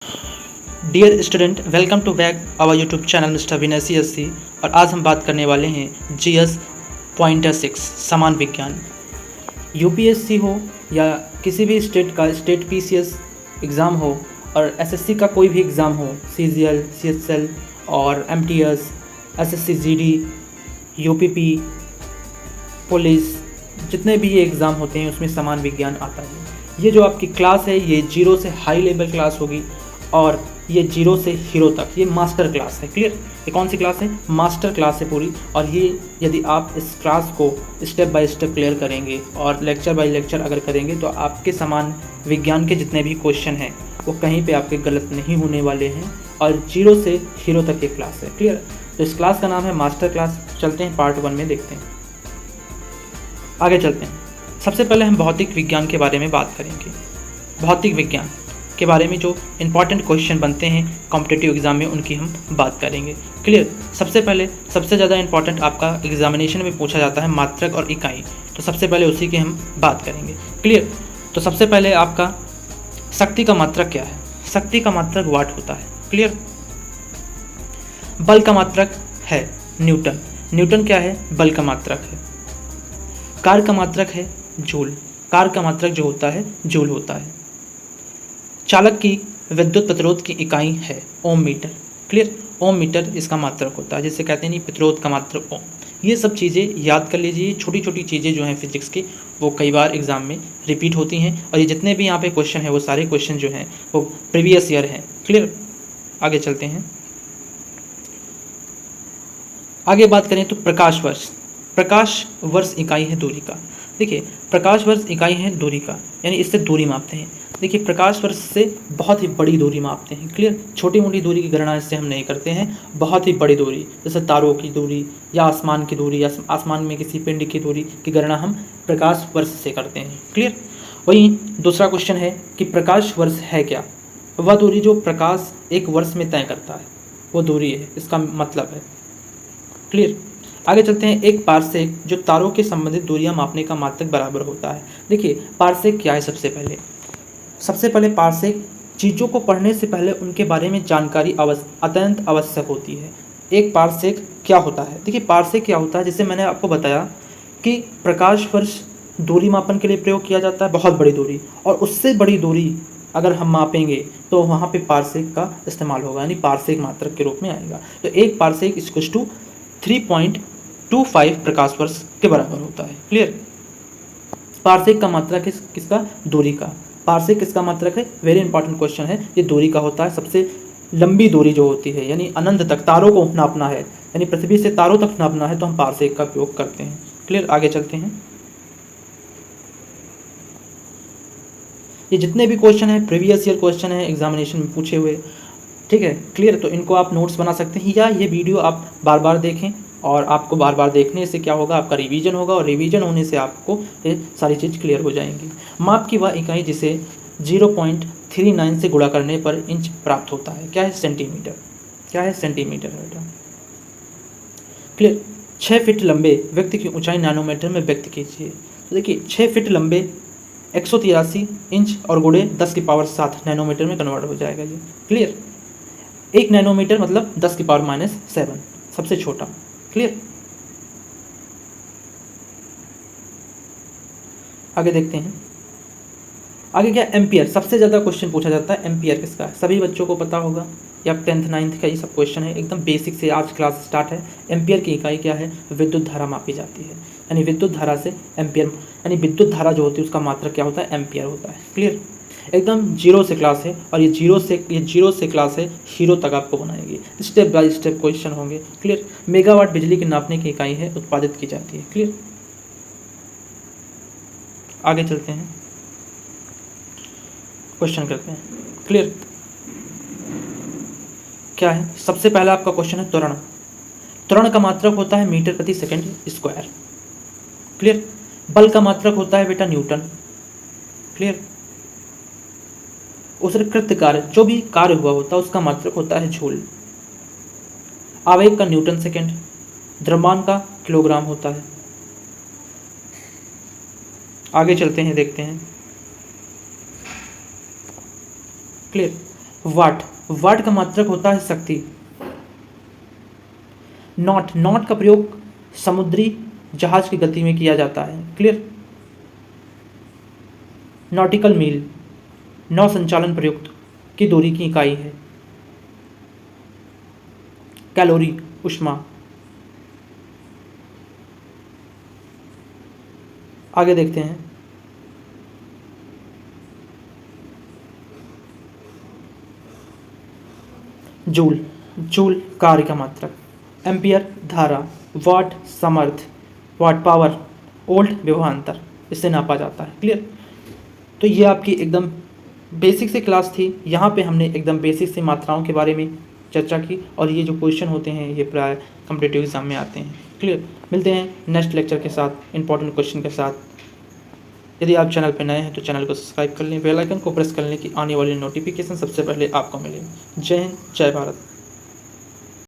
Dear student, welcome to back our YouTube channel mister Vinay CSC। और आज हम बात करने वाले हैं GS पॉइंटर 6 समान विज्ञान। UPSC हो या किसी भी स्टेट का स्टेट PCS एग्ज़ाम हो और SSC का कोई भी एग्ज़ाम हो, CGL, CHL और MTS, SSC GD, UPP, police, जितने भी ये एग्ज़ाम होते हैं उसमें समान विज्ञान आता है। ये जो आपकी क्लास है ये 0 से हाई लेवल क्लास होगी और ये 0 से हीरो तक ये मास्टर क्लास है। क्लियर? ये कौन सी क्लास है? मास्टर क्लास है पूरी। और ये यदि आप इस क्लास को स्टेप बाय स्टेप क्लियर करेंगे और लेक्चर बाय लेक्चर अगर करेंगे तो आपके समान विज्ञान के जितने भी क्वेश्चन हैं वो कहीं पे आपके गलत नहीं होने वाले हैं। और 0 से हीरो तक ये क्लास है। क्लियर? तो इस क्लास का नाम है मास्टर क्लास। चलते हैं पार्ट 1 में, देखते हैं, आगे चलते हैं। सबसे पहले हम भौतिक विज्ञान के बारे में बात करेंगे। भौतिक विज्ञान के बारे में जो इंपॉर्टेंट क्वेश्चन बनते हैं कॉम्पिटिटिव एग्जाम में उनकी हम बात करेंगे। क्लियर? सबसे पहले सबसे ज़्यादा इंपॉर्टेंट आपका एग्जामिनेशन में पूछा जाता है मात्रक और इकाई, तो सबसे पहले उसी की हम बात करेंगे। क्लियर? तो सबसे पहले आपका शक्ति का मात्रक क्या है? शक्ति का मात्रक वाट होता है। क्लियर? बल का मात्रक है न्यूटन। न्यूटन क्या है? बल का मात्रक है। कार्य का मात्रक है जूल। कार्य का मात्रक जो होता है जूल होता है। चालक की विद्युत प्रतिरोध की इकाई है ओम मीटर। क्लियर? ओम मीटर इसका मात्रक होता है, जिसे कहते हैं नहीं प्रतिरोध का मात्रक ओम। ये सब चीज़ें याद कर लीजिए। छोटी छोटी चीज़ें जो हैं फिजिक्स की वो कई बार एग्जाम में रिपीट होती हैं और ये जितने भी यहाँ पे क्वेश्चन हैं वो सारे क्वेश्चन जो हैं वो प्रीवियस ईयर हैं। क्लियर? आगे चलते हैं। आगे बात करें तो प्रकाश वर्ष। प्रकाश वर्ष इकाई है दूरी का। देखिए, प्रकाश वर्ष इकाई है दूरी का, यानी इससे दूरी मापते हैं। देखिए, प्रकाश वर्ष से बहुत ही बड़ी दूरी मापते हैं। क्लियर? छोटी मोटी दूरी की गणना इससे हम नहीं करते हैं। बहुत ही बड़ी दूरी जैसे तारों की दूरी या आसमान की दूरी या आसमान में किसी पिंड की दूरी की गणना हम प्रकाश वर्ष से करते हैं। क्लियर? वहीं दूसरा क्वेश्चन है कि प्रकाश वर्ष है क्या? वह दूरी जो प्रकाश एक वर्ष में तय करता है वो दूरी है, इसका मतलब है। क्लियर? आगे चलते हैं। एक पारसेक जो तारों के संबंधित दूरियां मापने का मात्रक बराबर होता है। देखिए, पारसेक क्या है? सबसे पहले पारसेक चीज़ों को पढ़ने से पहले उनके बारे में जानकारी अत्यंत आवश्यक होती है। एक पारसेक क्या होता है? देखिए, पारसेक क्या होता है, जैसे मैंने आपको बताया कि प्रकाश वर्ष दूरी मापन के लिए प्रयोग किया जाता है, बहुत बड़ी दूरी, और उससे बड़ी दूरी अगर हम मापेंगे तो वहाँ पे पारसेक का इस्तेमाल होगा, यानी पारसेक मात्रक के रूप में आएगा। तो एक पारसेक इक्वल्स टू 3.25 प्रकाश वर्ष के बराबर होता है। क्लियर? पारसेक का मात्रक है किसका? दूरी का। पारसेक किसका मात्रक है? वेरी इंपॉर्टेंट क्वेश्चन है। ये दूरी का होता है। सबसे लंबी दूरी जो होती है, यानी अनंत तक तारों को नापना है, यानी पृथ्वी से तारों तक नापना है, तो हम पारसेक का उपयोग करते हैं। क्लियर? आगे चलते हैं। ये जितने भी क्वेश्चन है प्रीवियस ईयर क्वेश्चन है एग्जामिनेशन में पूछे हुए। ठीक है? क्लियर? तो इनको आप नोट्स बना सकते हैं या ये वीडियो आप बार बार देखें, और आपको बार बार देखने से क्या होगा, आपका रिवीजन होगा, और रिवीजन होने से आपको ये सारी चीज़ क्लियर हो जाएंगी। माप की वह इकाई जिसे 0.39 से गुणा करने पर इंच प्राप्त होता है, क्या है? सेंटीमीटर। क्या है? सेंटीमीटर है बेटा। क्लियर? 6 फीट लंबे व्यक्ति की ऊंचाई नैनोमीटर में व्यक्त कीजिए। तो देखिए, 6 फीट लंबे 183 इंच और गुणे 10⁻7 नैनोमीटर में कन्वर्ट हो जाएगा ये। क्लियर? 1 नैनोमीटर मतलब 10⁻7, सबसे छोटा। क्लियर? आगे देखते हैं। आगे क्या? एम्पियर। सबसे ज़्यादा क्वेश्चन पूछा जाता है एम्पियर किसका है? सभी बच्चों को पता होगा, या 10th 9th का ये सब क्वेश्चन है, एकदम बेसिक से आज क्लास स्टार्ट है। एम्पियर की इकाई क्या है? विद्युत धारा मापी जाती है, यानी विद्युत धारा से एम्पियर, यानी विद्युत धारा जो होती है उसका मात्रक क्या होता है? एम्पियर होता है। क्लियर? एकदम 0 से क्लास है, और ये जीरो से क्लास है, हीरो तक आपको बनाएगी। स्टेप बाय स्टेप क्वेश्चन होंगे। क्लियर? मेगावाट बिजली की नापने की इकाई है, उत्पादित की जाती है। क्लियर? आगे चलते हैं, क्वेश्चन करते हैं। क्लियर? क्या है? सबसे पहला आपका क्वेश्चन है त्वरण। त्वरण का मात्रक होता है मीटर प्रति सेकंड स्क्वायर। क्लियर? बल का मात्रक होता है बेटा न्यूटन। क्लियर? उस कृत कार्य, जो भी कार्य हुआ होता है उसका मात्रक होता है जूल। आवेग का न्यूटन सेकंड। द्रव्यमान का किलोग्राम होता है। आगे चलते हैं, देखते हैं। क्लियर? वाट, वाट का मात्रक होता है शक्ति। नॉट, नॉट का प्रयोग समुद्री जहाज की गति में किया जाता है। क्लियर। नॉटिकल मील, नौ संचालन प्रयुक्त की दूरी की इकाई है। कैलोरी, ऊष्मा। आगे देखते हैं। जूल, जूल कार्य का मात्रक। एम्पियर धारा, वाट समर्थ, वाट पावर, वोल्ट विभवांतर, इससे नापा जाता है। क्लियर। तो ये आपकी एकदम बेसिक से क्लास थी। यहाँ पे हमने एकदम बेसिक से मात्राओं के बारे में चर्चा की और ये जो क्वेश्चन होते हैं ये प्राय कॉम्पिटिटिव एग्जाम में आते हैं। क्लियर। मिलते हैं नेक्स्ट लेक्चर के साथ, इंपॉर्टेंट क्वेश्चन के साथ। यदि आप चैनल पर नए हैं तो चैनल को सब्सक्राइब कर लें, बेल आइकन को प्रेस कर लें कि आने वाली नोटिफिकेशन सबसे पहले आपको मिले। जय हिंद, जय भारत।